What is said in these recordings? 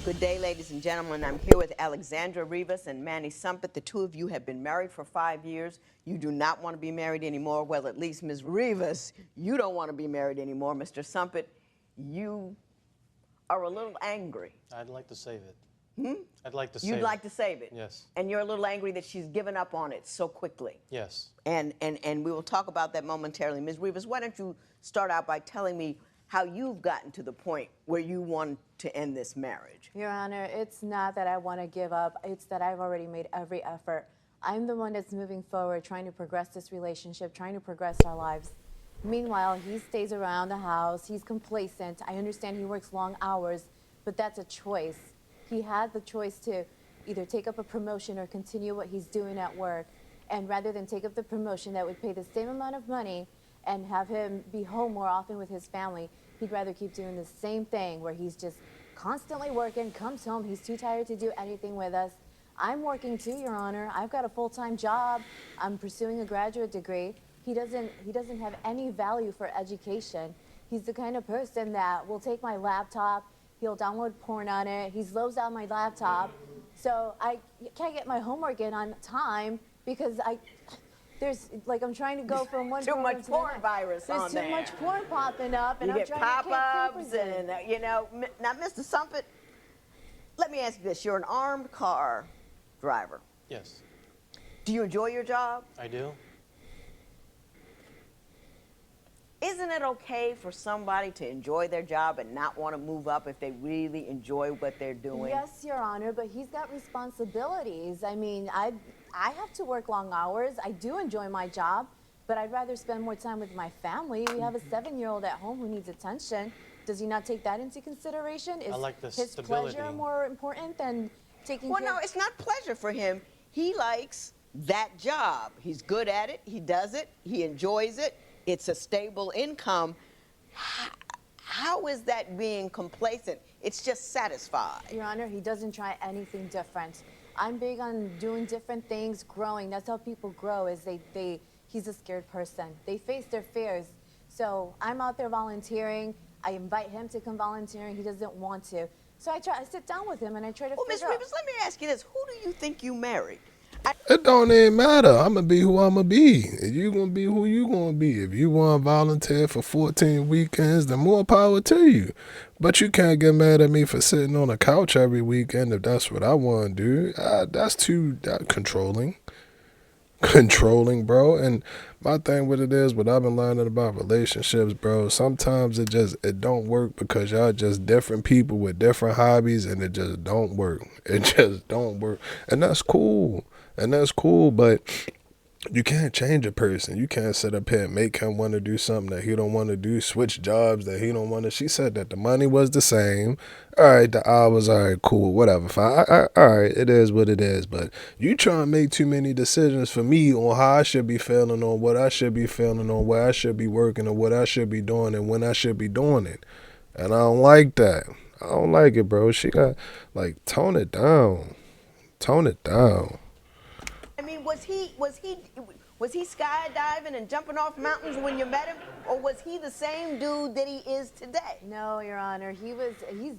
Good day, ladies and gentlemen. I'm here with Alexandra Rivas and Manny Sumpit. The two of you have been married for 5 years. You do not want to be married anymore. Well, at least Ms. Rivas, you don't want to be married anymore. Mr. Sumpit, you are a little angry. I'd like to save it. I'd like to save it. You'd like to save it? Yes. And you're a little angry that she's given up on it so quickly? Yes. And we will talk about that momentarily. Ms. Rivas, why don't you start out by telling me how you've gotten to the point where you want to end this marriage? Your Honor, it's not that I want to give up. It's that I've already made every effort. I'm the one that's moving forward, trying to progress this relationship, trying to progress our lives. Meanwhile, he stays around the house. He's complacent. I understand he works long hours, but that's a choice. He had the choice to either take up a promotion or continue what he's doing at work. And rather than take up the promotion that would pay the same amount of money and have him be home more often with his family, he'd rather keep doing the same thing where he's just constantly working, comes home, he's too tired to do anything with us. I'm working too, Your Honor. I've got a full-time job. I'm pursuing a graduate degree. He doesn't have any value for education. He's the kind of person that will take my laptop, he'll download porn on it, he loads out my laptop, so I can't get my homework in on time because I'm trying to go from one too program much to porn the next. virus on there. There's too much porn popping up, and You I'm get trying to keep pop-ups papers in. and, now, Mr. Sumpit, let me ask you this. You're an armed car driver. Yes. Do you enjoy your job? I do. Isn't it okay for somebody to enjoy their job and not want to move up if they really enjoy what they're doing? Yes, Your Honor, but he's got responsibilities. I mean, I have to work long hours. I do enjoy my job, but I'd rather spend more time with my family. We have a 7-year-old at home who needs attention. Does he not take that into consideration? Is I like the his stability. pleasure more important than taking Well, care no, it's not pleasure for him. He likes that job. He's good at it. He does it. He enjoys it. It's a stable income. How is that being complacent? It's just satisfied. Your Honor, he doesn't try anything different. I'm big on doing different things, growing. That's how people grow, is he's a scared person. They face their fears. So I'm out there volunteering. I invite him to come volunteering. He doesn't want to. So I sit down with him and I try to Well, Ms. figure out. Rivers, let me ask you this. Who do you think you married? It don't even matter. I'm going to be who I'm going to be. And you going to be who you going to be. If you want to volunteer for 14 weekends, then more power to you. But you can't get mad at me for sitting on a couch every weekend if that's what I want to do. That's too controlling. Controlling, bro. And my thing with it is, what I've been learning about relationships, bro, sometimes it don't work because y'all just different people with different hobbies, and it just don't work. It just don't work. And that's cool. But you can't change a person. You can't sit up here and make him want to do something that he don't want to do, switch jobs that he don't want to. She said that the money was the same. All right, the hours, all right, cool, whatever. Fine. All right, it is what it is. But you trying to make too many decisions for me on how I should be feeling, on what I should be feeling, on where I should be working, or what I should be doing, and when I should be doing it. And I don't like that. I don't like it, bro. She got, tone it down. Tone it down. I mean, was he skydiving and jumping off mountains when you met him, or was he the same dude that he is today? No, Your Honor, he's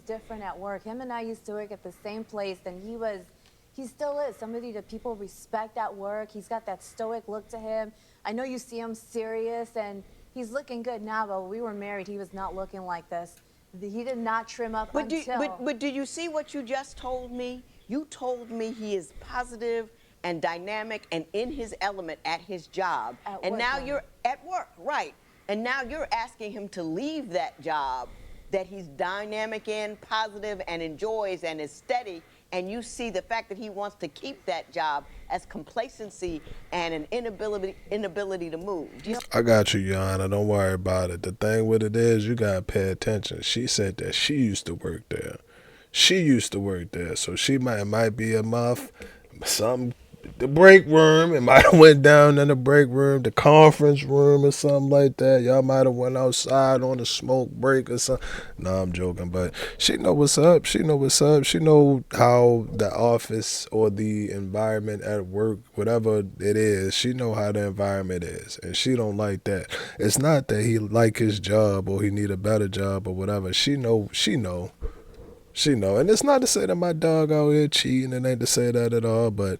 different at work. Him and I used to work at the same place, and he still is somebody that people respect at work. He's got that stoic look to him. I know you see him serious, and he's looking good now, but when we were married, he was not looking like this. He did not trim up But until... but do you see what you just told me? You told me he is positive and dynamic and in his element at his job. At and work, now yeah. you're at work, right. And now you're asking him to leave that job that he's dynamic in, positive, and enjoys and is steady, and you see the fact that he wants to keep that job as complacency and an inability to move. I got you, Yana. Don't worry about it. The thing with it is, you got to pay attention. She said that she used to work there. So she might be a muff, something. The break room, it might have went down in the break room, the conference room or something like that. Y'all might have went outside on a smoke break or something. No, I'm joking, but she know what's up. She know how the office or the environment at work, whatever it is, she know how the environment is, and she don't like that. It's not that he like his job or he need a better job or whatever. She know. She know. And it's not to say that my dog out here cheating. It ain't to say that at all. But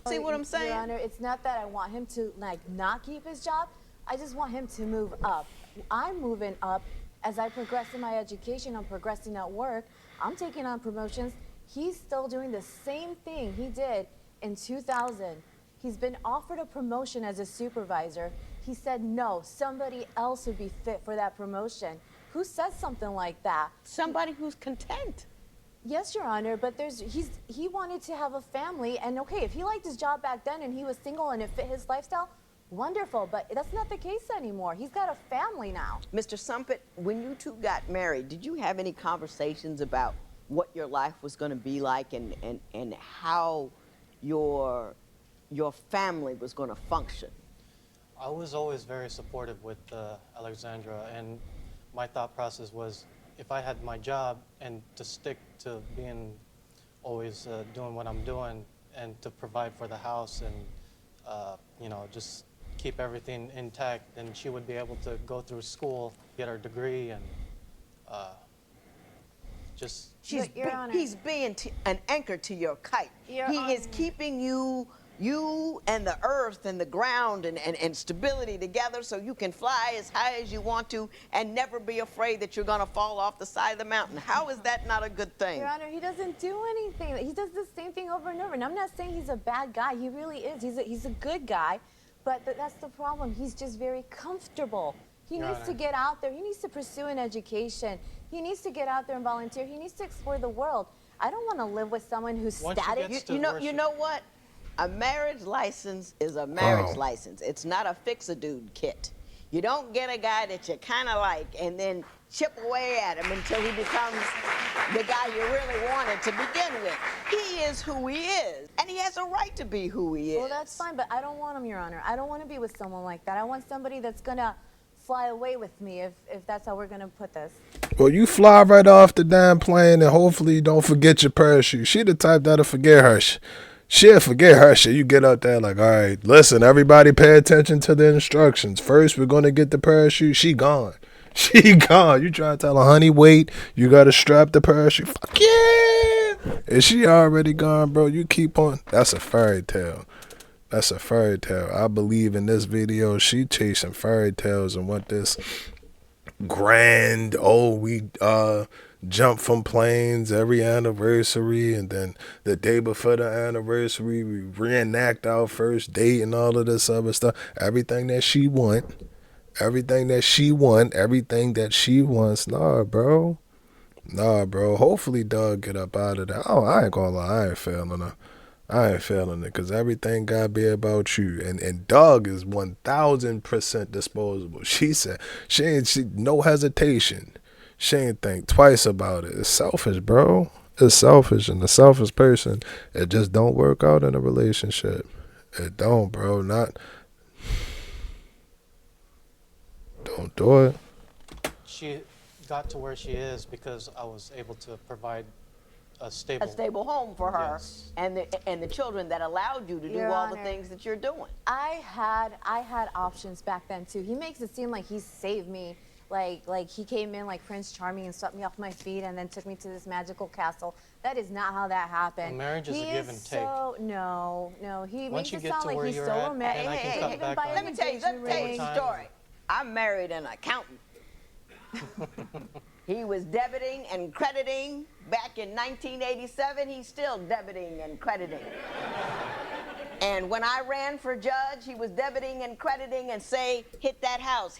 See what I'm saying? Your Honor, it's not that I want him to like not keep his job. I just want him to move up. I'm moving up as I progress in my education. I'm progressing at work. I'm taking on promotions. He's still doing the same thing he did in 2000. He's been offered a promotion as a supervisor. He said no, somebody else would be fit for that promotion. Who says something like that? Somebody who's content. Yes, Your Honor, but he wanted to have a family, and okay, if he liked his job back then and he was single and it fit his lifestyle, wonderful, but that's not the case anymore. He's got a family now. Mr. Sumpit, when you two got married, did you have any conversations about what your life was going to be like and how your family was going to function? I was always very supportive with Alexandra, and my thought process was if I had my job and to stick to being always doing what I'm doing and to provide for the house and, you know, just keep everything intact, then she would be able to go through school, get her degree, and just... Your Honor. He's being an anchor to your kite. Your He Honor. is keeping you and the earth and the ground and stability together so you can fly as high as you want to and never be afraid that you're going to fall off the side of the mountain. How is that not a good thing? Your Honor, he doesn't do anything. He does the same thing over and over. And I'm not saying he's a bad guy. He really is. He's a good guy. But that's the problem. He's just very comfortable. He Your needs to Honor. get out there. He needs to pursue an education. He needs to get out there and volunteer. He needs to explore the world. I don't want to live with someone who's Once you static. get You to know worship. what? A marriage license is a marriage Wow. license. It's not a fix-a-dude kit. You don't get a guy that you kind of like and then chip away at him until he becomes the guy you really wanted to begin with. He is who he is, and he has a right to be who he is. Well, that's fine, but I don't want him, Your Honor. I don't want to be with someone like that. I want somebody that's going to fly away with me if that's how we're going to put this. well, you fly right off the damn plane and hopefully you don't forget your parachute. She the type that'll forget her. She'll forget her shit. You get out there like, all right, listen, everybody pay attention to the instructions. First, we're going to get the parachute. She gone. She gone. You try to tell her, honey, wait. You got to strap the parachute. Fuck yeah. And she already gone, bro. You keep on. That's a fairy tale. That's a fairy tale. I believe in this video, she chasing fairy tales and want this grand, we jump from planes every anniversary, and then the day before the anniversary we reenact our first date and all of this other stuff. Everything that she wants. Nah, bro. Hopefully Doug get up out of that. Oh, I ain't gonna lie, I ain't feeling it because everything gotta be about you. And Doug is 1000% disposable. She said she no hesitation. She ain't think twice about it. It's selfish, bro. It's selfish, and the selfish person, it just don't work out in a relationship. It don't, bro. Don't do it. She got to where she is because I was able to provide a stable home for her. Yes. and the children that allowed you to do Your all the Honor. things that you're doing. I had options back then too. He makes it seem like he saved me, like he came in like Prince Charming and swept me off my feet and then took me to this magical castle. That is not how that happened. A marriage is a give and take. No, he Once makes you it get sound to like where he's you're so at, romantic. then I can He cut even back buy on an Let me tell you engagement a ring. story. I married an accountant. He was debiting and crediting. Back in 1987, he's still debiting and crediting. And when I ran for judge, he was debiting and crediting and say, hit that house,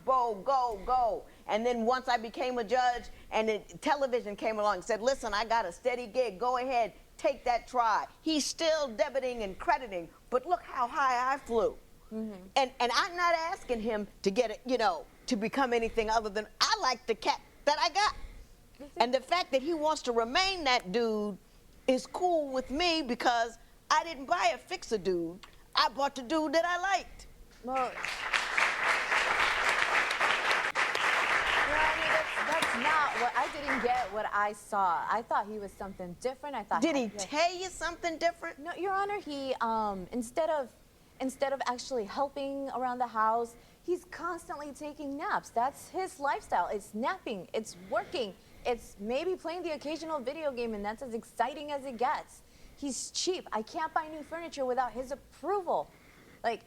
go, go, go. And then once I became a judge and the television came along and said, listen, I got a steady gig, go ahead, take that try. He's still debiting and crediting, but look how high I flew. Mm-hmm. And I'm not asking him to get it, to become anything other than I like the cat that I got. And the fact that he wants to remain that dude is cool with me because I didn't buy a fix-a-dude. I bought the dude that I liked. Well, that's not what I didn't get. What I saw, I thought he was something different. I thought. Did he tell you something different? No, Your Honor. He instead of instead of actually helping around the house, he's constantly taking naps. That's his lifestyle. It's napping, it's working, it's maybe playing the occasional video game, and that's as exciting as it gets. He's cheap. I can't buy new furniture without his approval. Like,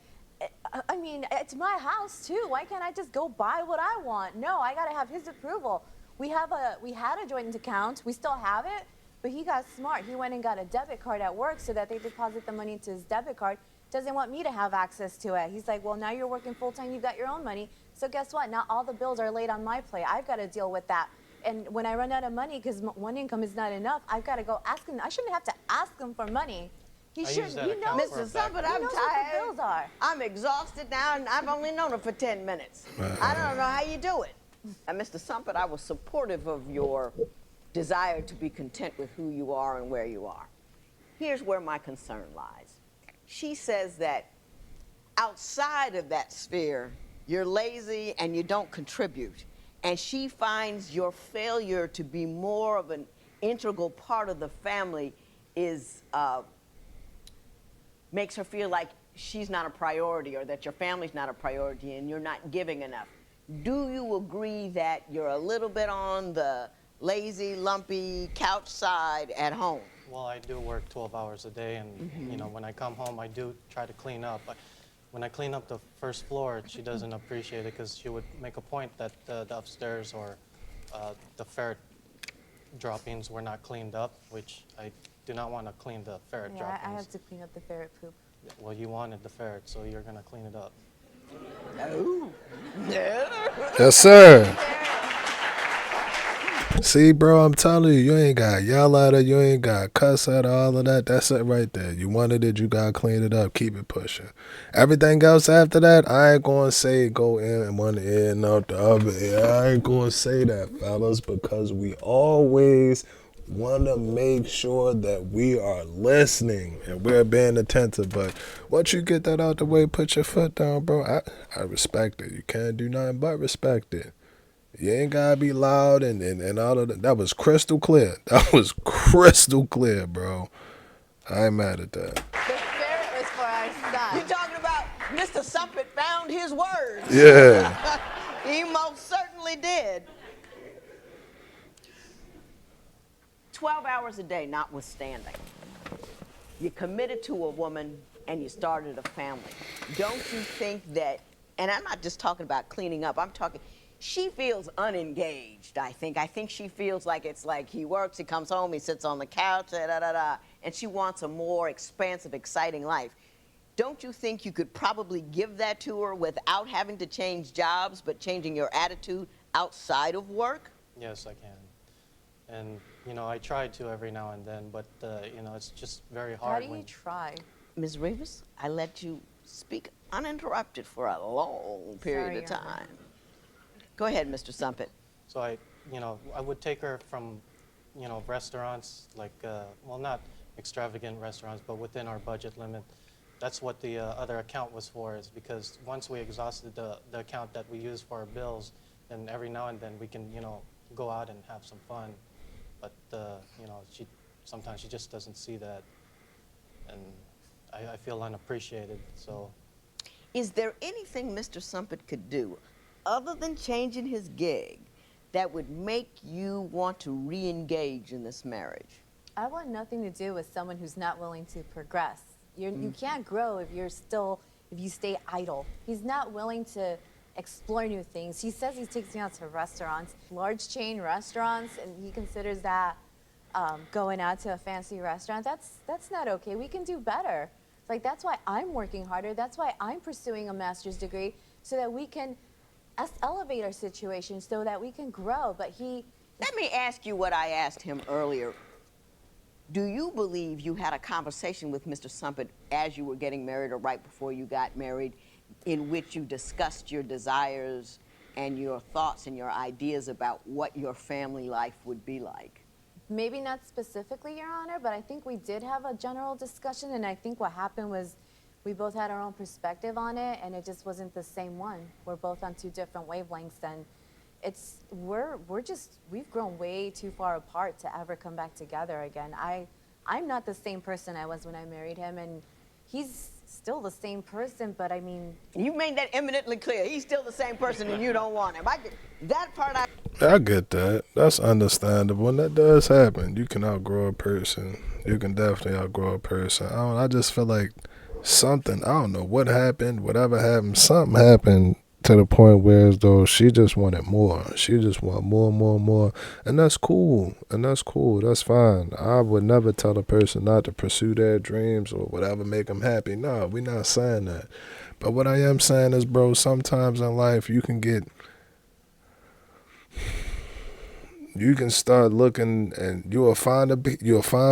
I mean, it's my house too. Why can't I just go buy what I want? No, I gotta have his approval. We had a joint account. We still have it, but he got smart. He went and got a debit card at work so that they deposit the money into his debit card. Doesn't want me to have access to it. He's like, well, now you're working full time. You've got your own money. So guess what? Now all the bills are laid on my plate. I've got to deal with that. And when I run out of money because one income is not enough, I've got to go ask him. I shouldn't have to ask him for money. He I should. use that He account knows. for a Mr. Summit, He I'm knows what the tired. bills are. I'm exhausted now, and I've only known her for 10 minutes. I don't know how you do it. And Mr. Sumpet, I was supportive of your desire to be content with who you are and where you are. Here's where my concern lies. She says that outside of that sphere, you're lazy and you don't contribute. And she finds your failure to be more of an integral part of the family is makes her feel like she's not a priority, or that your family's not a priority and you're not giving enough. Do you agree that you're a little bit on the lazy, lumpy couch side at home? Well, I do work 12 hours a day, and you know, when I come home, I do try to clean up. When I clean up the first floor, she doesn't appreciate it because she would make a point that the upstairs or the ferret droppings were not cleaned up, which I do not want to clean the ferret Yeah, droppings. I have to clean up the ferret poop. Well, you wanted the ferret, so you're gonna clean it up. No. Yes, sir. See, bro, I'm telling you, you ain't got yell at her, you ain't got cuss at her, all of that. That's it right there. You wanted it, you gotta clean it up, keep it pushing. Everything else after that, I ain't gonna say go in one ear and out the other ear. I ain't gonna say that, fellas, because we always want to make sure that we are listening and we're being attentive. But once you get that out the way, put your foot down, bro. I respect it. You can't do nothing but respect it. You ain't gotta be loud and all of that. That was crystal clear. That was crystal clear, bro. I ain't mad at that. The ferret was for our You're son. talking about Mr. Sumpet found his words. Yeah. He most certainly did. 12 hours a day notwithstanding. You committed to a woman and you started a family. Don't you think that, and I'm not just talking about cleaning up, I'm talking, she feels unengaged, I think. I think she feels like it's like he works, he comes home, he sits on the couch, and she wants a more expansive, exciting life. Don't you think you could probably give that to her without having to change jobs, but changing your attitude outside of work? Yes, I can. And you know, I try to every now and then, but you know, it's just very How hard do when you try? Ms. Rivas, I let you speak uninterrupted for a long period of Sorry, Your Honor. time. Go ahead, Mr. Sumpet. So I would take her from, you know, restaurants like, well, not extravagant restaurants, but within our budget limit. That's what the other account was for, is because once we exhausted the account that we use for our bills, then every now and then we can, you know, go out and have some fun. But, you know, sometimes she just doesn't see that. And I feel unappreciated, so. Is there anything Mr. Sumpet could do other than changing his gig that would make you want to re-engage in this marriage? I want nothing to do with someone who's not willing to progress. You can't grow if you stay idle. He's not willing to explore new things. He says he's taking me out to restaurants, large chain restaurants, and he considers that going out to a fancy restaurant. That's not okay. We can do better. Like, that's why I'm working harder. That's why I'm pursuing a master's degree, so that we can elevate our situation, so that we can grow. But Let me ask you what I asked him earlier. Do you believe you had a conversation with Mr. Sumpet as you were getting married or right before you got married, in which you discussed your desires and your thoughts and your ideas about what your family life would be like? Maybe not specifically, Your Honor, but I think we did have a general discussion, and I think what happened was we both had our own perspective on it, and it just wasn't the same one. We're both on two different wavelengths, and we've grown way too far apart to ever come back together again. I'm not the same person I was when I married him, and he's still the same person, but I mean, You made that eminently clear. He's still the same person and you don't want him. That part I get that. That's understandable. And that does happen. You can outgrow a person. You can definitely outgrow a person. I just feel like something, I don't know what happened, whatever happened, something happened to the point where as though she just wanted more. She just want more, more, more. And that's cool. And that's cool. That's fine. I would never tell a person not to pursue their dreams or whatever make them happy. No, we're not saying that. But what I am saying is, bro, sometimes in life you can start looking and you'll find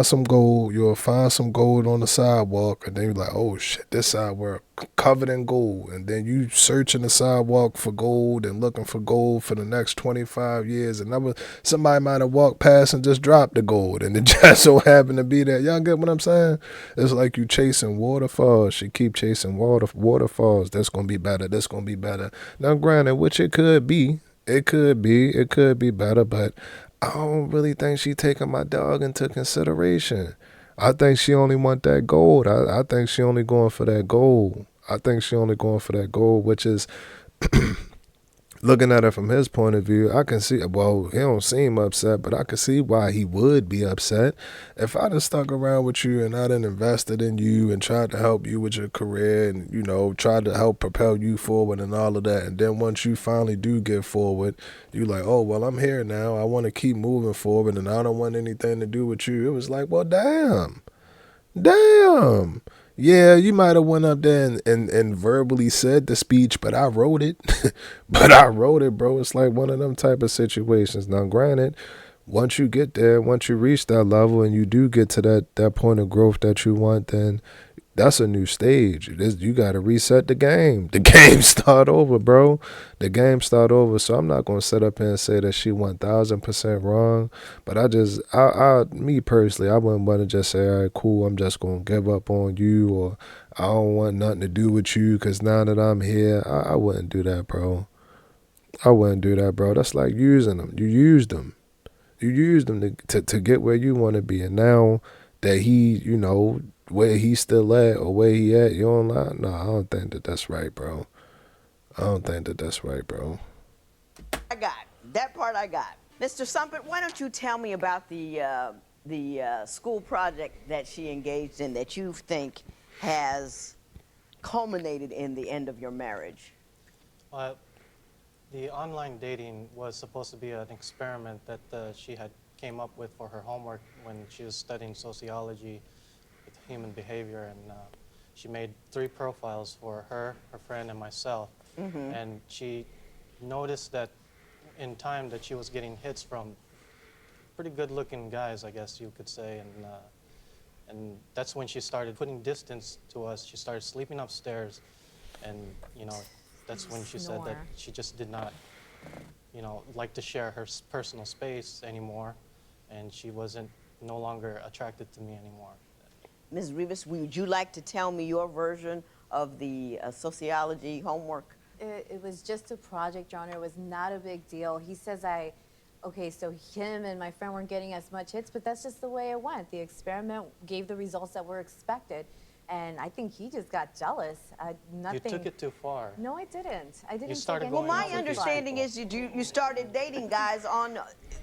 some gold. You'll find some gold on the sidewalk, and then you're like, oh shit, this sidewalk covered in gold. And then you searching the sidewalk for gold and looking for gold for the next 25 years. And somebody might have walked past and just dropped the gold, and it just so happened to be there. Y'all get what I'm saying? It's like you chasing waterfalls. You keep chasing waterfalls. That's gonna be better. That's gonna be better. Now, granted, which it could be. It could be better, but I don't really think she taking my dog into consideration. I think she only want that gold. I think she only going for that gold. I think she only going for that gold, which is looking at it from his point of view, I can see, well, he don't seem upset, but I can see why he would be upset. If I'd have stuck around with you and I'd have invested in you and tried to help you with your career and, tried to help propel you forward and all of that, and then once you finally do get forward, you like, oh, well, I'm here now. I want to keep moving forward and I don't want anything to do with you. It was like, well, damn. Yeah, you might have went up there and verbally said the speech, but I wrote it. Bro. It's like one of them type of situations. Now, granted, once you get there, once you reach that level and you do get to that point of growth that you want, then that's a new stage. You got to reset the game. The game start over, bro. The game start over. So I'm not going to sit up here and say that she 1,000% wrong. But me personally, I wouldn't want to just say, all right, cool, I'm just going to give up on you, or I don't want nothing to do with you because now that I'm here, I wouldn't do that, bro. I wouldn't do that, bro. That's like using them. You used them. You used them to get where you want to be. And now that he, where he's still at or where he at, you don't lie. No, I don't think that's right, bro. I don't think that's right, bro. I got. That part I got. Mr. Sumpet, why don't you tell me about the school project that she engaged in that you think has culminated in the end of your marriage? The online dating was supposed to be an experiment that she had came up with for her homework when she was studying sociology with human behavior, and she made 3 profiles for her friend, and myself. Mm-hmm. And she noticed that in time that she was getting hits from pretty good-looking guys, I guess you could say, and that's when she started putting distance to us. She started sleeping upstairs, and that's when she said that she just did not, like to share her personal space anymore, and she wasn't no longer attracted to me anymore. Ms. Rivas, would you like to tell me your version of the sociology homework? It was just a project, Your Honor. It was not a big deal. He says okay, so him and my friend weren't getting as much hits, but that's just the way it went. The experiment gave the results that were expected. And I think he just got jealous. You took it too far. No, I didn't. I didn't. Well, my understanding is you started dating guys on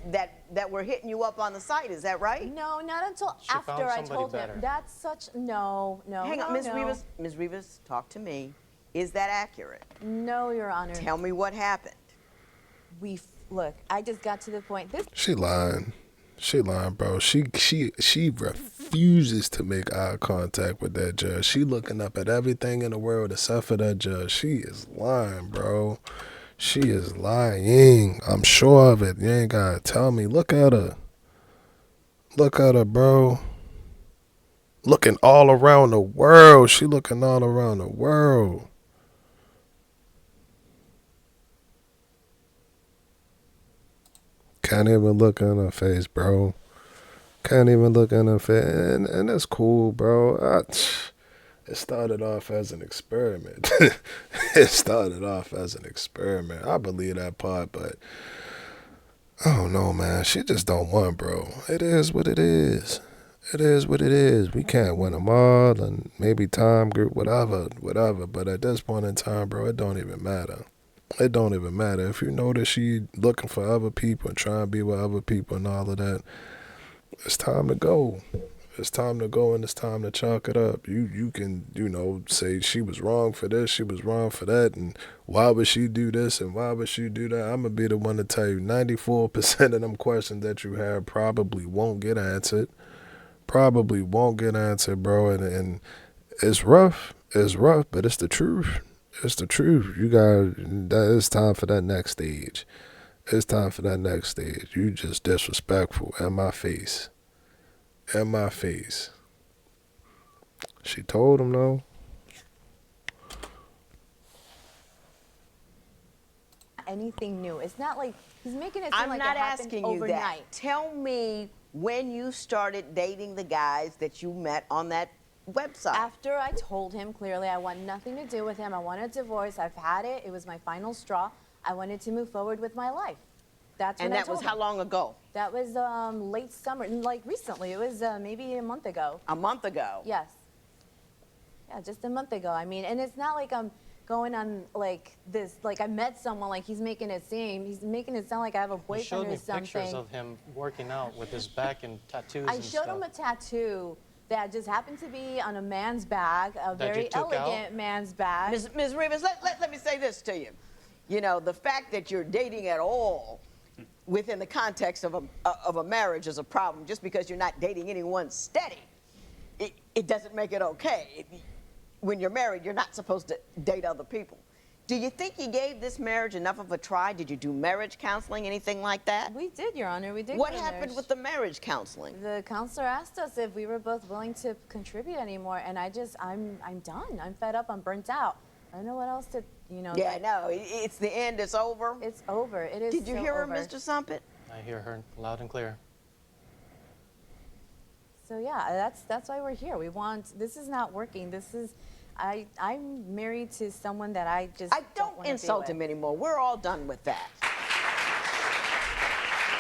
that were hitting you up on the site. Is that right? No, not until after I told him. That's such no. Hang on, Ms. Rivas. Ms. Rivas, talk to me. Is that accurate? No, Your Honor. Tell me what happened. Look. I just got to the point. She lying. She lying, bro. She refuses to make eye contact with that judge. She looking up at everything in the world except for that judge. She is lying, bro. She is lying. I'm sure of it. You ain't gotta tell me. Look at her. Look at her, bro. Looking all around the world. She looking all around the world. Can't even look in her face, bro. Can't even look in her face. And that's cool, bro. It started off as an experiment. It started off as an experiment. I believe that part, but I don't know, man. She just don't want, bro. It is what it is. It is what it is. We can't win them all, and maybe time group, whatever. But at this point in time, bro, it don't even matter. It don't even matter. If you know that she looking for other people and trying to be with other people and all of that, it's time to go. It's time to go, and it's time to chalk it up. You can, say she was wrong for this, she was wrong for that, and why would she do this and why would she do that? I'm going to be the one to tell you 94% of them questions that you have probably won't get answered. Probably won't get answered, bro. And it's rough. It's rough, but it's the truth. It's the truth. It's time for that next stage. It's time for that next stage. You just disrespectful in my face. In my face. She told him though. Anything new. It's not like he's making it seem I'm like not it happened asking you overnight. that. Tell me when you started dating the guys that you met on that website. After I told him clearly I want nothing to do with him, I want a divorce, I've had it, it was my final straw, I wanted to move forward with my life. That's when And I that told was him. how long ago? That was late summer, like recently. It was maybe a month ago. A month ago. Yes. Yeah, just a month ago. I mean, and it's not like I'm going on like this, like I met someone, like he's making it sound like I have a He boyfriend showed or me something. pictures of him working out with his back and tattoos I and showed stuff. him a tattoo that just happened to be on a man's bag, a That you very took out? elegant man's bag. Ms. Rivers, let me say this to you. You know, the fact that you're dating at all within the context of a marriage is a problem. Just because you're not dating anyone steady, it doesn't make it okay. When you're married, you're not supposed to date other people. Do you think you gave this marriage enough of a try? Did you do marriage counseling, anything like that? We did, Your Honor. We did. What go to happened marriage. with the marriage counseling? The counselor asked us if we were both willing to contribute anymore, and I'm done. I'm fed up. I'm burnt out. I don't know what else to, Yeah, no, it's the end. It's over. It's over. It is. Did you so hear her, over. Mr. Sumpit? I hear her loud and clear. So yeah, that's why we're here. This is not working. I'm married to someone that I just I don't wanna be insult with. him anymore. We're all done with that.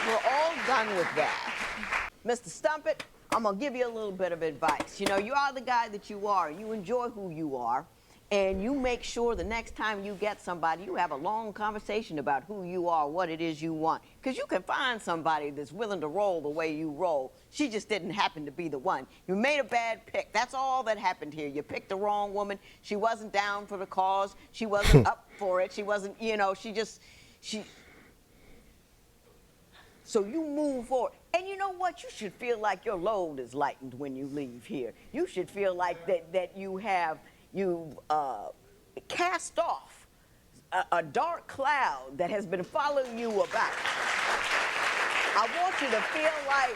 We're all done with that. Mr. Stumpet, I'm going to give you a little bit of advice. You know, you are the guy that you are. You enjoy who you are. And you make sure the next time you get somebody, you have a long conversation about who you are, what it is you want. Because you can find somebody that's willing to roll the way you roll. She just didn't happen to be the one. You made a bad pick. That's all that happened here. You picked the wrong woman. She wasn't down for the cause. She wasn't up for it. She wasn't, So you move forward. And you know what? You should feel like your load is lightened when you leave here. You should feel like that you've cast off a dark cloud that has been following you about. I want you to feel like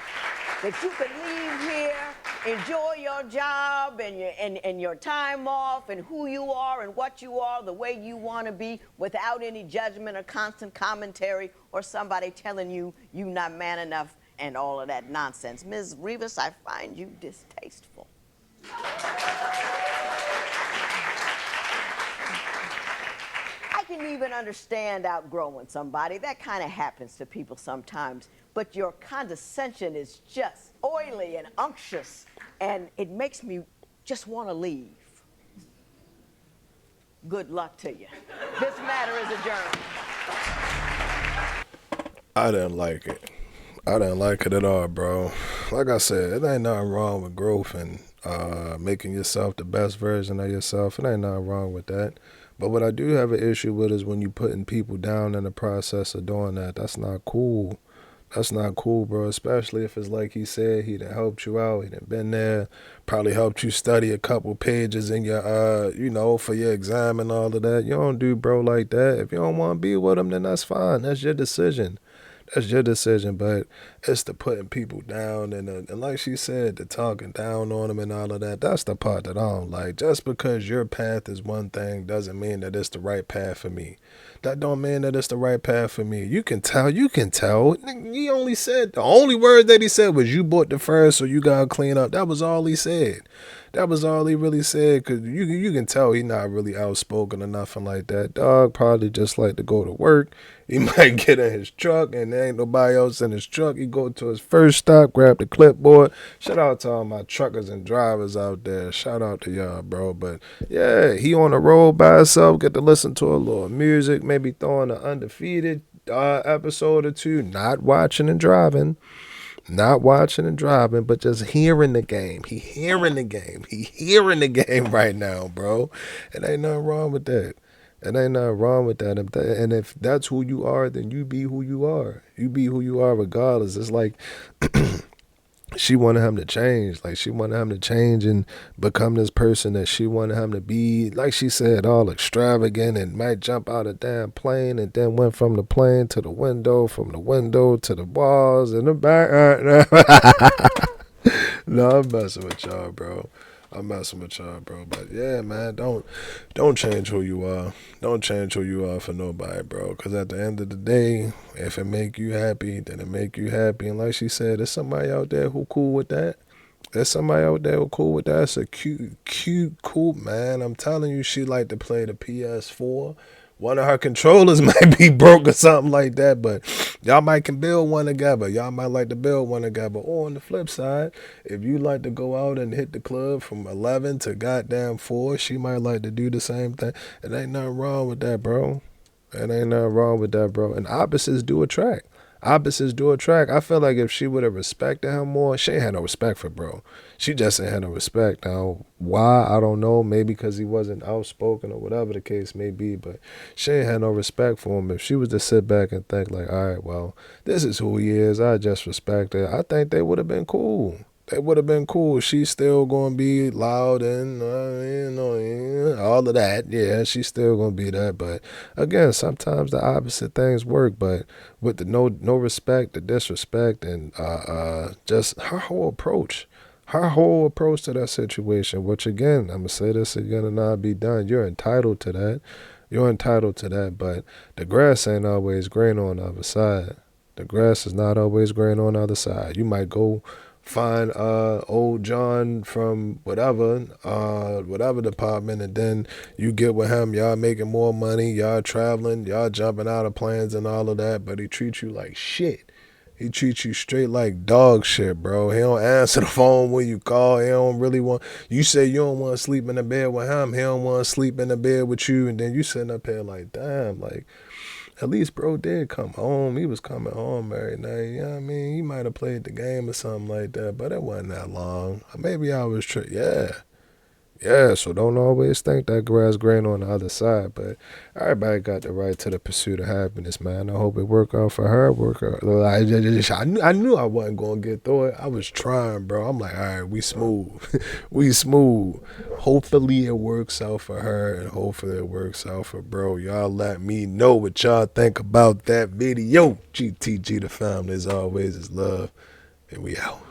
that you can leave here, enjoy your job and your time off and who you are and what you are, the way you want to be, without any judgment or constant commentary or somebody telling you you're not man enough and all of that nonsense. Ms. Rivas, I find you distasteful. I can even understand outgrowing somebody. That kind of happens to people sometimes. But your condescension is just oily and unctuous, and it makes me just want to leave. Good luck to you. This matter is adjourned. I didn't like it. I didn't like it at all, bro. Like I said, it ain't nothing wrong with growth and making yourself the best version of yourself. It ain't nothing wrong with that. But what I do have an issue with is when you putting people down in the process of doing that. That's not cool. That's not cool, bro, especially if it's like he said, he done helped you out, he done been there, probably helped you study a couple pages in your, for your exam and all of that. You don't do bro like that. If you don't want to be with him, then that's fine. That's your decision. That's your decision, but it's the putting people down and like she said, the talking down on them and all of that. That's the part that I don't like. Just because your path is one thing doesn't mean that it's the right path for me. That don't mean that it's the right path for me. You can tell. He only said, the only word that he said was you bought the first, so you gotta clean up. That was all he said. That was all he really said, because you can tell he not really outspoken or nothing like that. Dog probably just like to go to work. He might get in his truck and there ain't nobody else in his truck. He go go to his first stop, grab the clipboard. Shout out to all my truckers and drivers out there. Shout out to y'all, bro. But yeah, he on the road by himself, get to listen to a little music, maybe throwing an Undefeated episode or two, not watching and driving. Not watching and driving, but just hearing the game. He hearing the game. He hearing the game right now, bro. It ain't nothing wrong with that. It ain't nothing wrong with that. And if that's who you are, then you be who you are. You be who you are regardless. It's like she wanted him to change. Like she wanted him to change and become this person that she wanted him to be. Like she said, all extravagant and might jump out a damn plane and then went from the plane to the window, from the window to the walls and the back. No, I'm messing with y'all, bro. I'm messing with y'all, bro. But yeah, man, don't change who you are. Don't change who you are for nobody, bro. Because at the end of the day, if it make you happy, then it make you happy. And like she said, there's somebody out there who cool with that. There's somebody out there who cool with that. It's a cute, cool man. I'm telling you, she like to play the PS4. One of her controllers might be broke or something like that, but y'all might can build one together. Y'all might like to build one together. Or on the flip side, if you like to go out and hit the club from 11 to goddamn 4, she might like to do the same thing. It ain't nothing wrong with that, bro. It ain't nothing wrong with that, bro. And opposites do attract. Opposites do attract. I feel like if she would have respected him more, she ain't had no respect for bro. She just ain't had no respect. Now, why? I don't know. Maybe because he wasn't outspoken or whatever the case may be, but she ain't had no respect for him. If she was to sit back and think like, all right, well, this is who he is, I just respect it, I think they would have been cool. They would have been cool. She's still going to be loud and, all of that. Yeah, she's still going to be that. But again, sometimes the opposite things work. But with the no respect, the disrespect, and just her whole approach to that situation, which again, I'm going to say this again and I'll be done. You're entitled to that. You're entitled to that. But the grass ain't always green on the other side. The grass is not always green on the other side. You might go find old John from whatever department, and then you get with him, y'all making more money, y'all traveling, y'all jumping out of planes and all of that, but he treats you like shit. He treats you straight like dog shit, bro. He don't answer the phone when you call. He don't really want, you say you don't want to sleep in the bed with him, he don't want to sleep in the bed with you, and then you sitting up here like, damn, like, at least bro did come home. He was coming home every night. You know what I mean? He might have played the game or something like that, but it wasn't that long. Maybe I was yeah. Yeah, so don't always think that grass green on the other side, but everybody got the right to the pursuit of happiness, man. I hope it work out for her. I knew I wasn't going to get through it. I was trying, bro. I'm like, all right, we smooth. We smooth. Hopefully it works out for her, and hopefully it works out for bro. Y'all let me know what y'all think about that video. GTG, the family, as always, is love, and we out.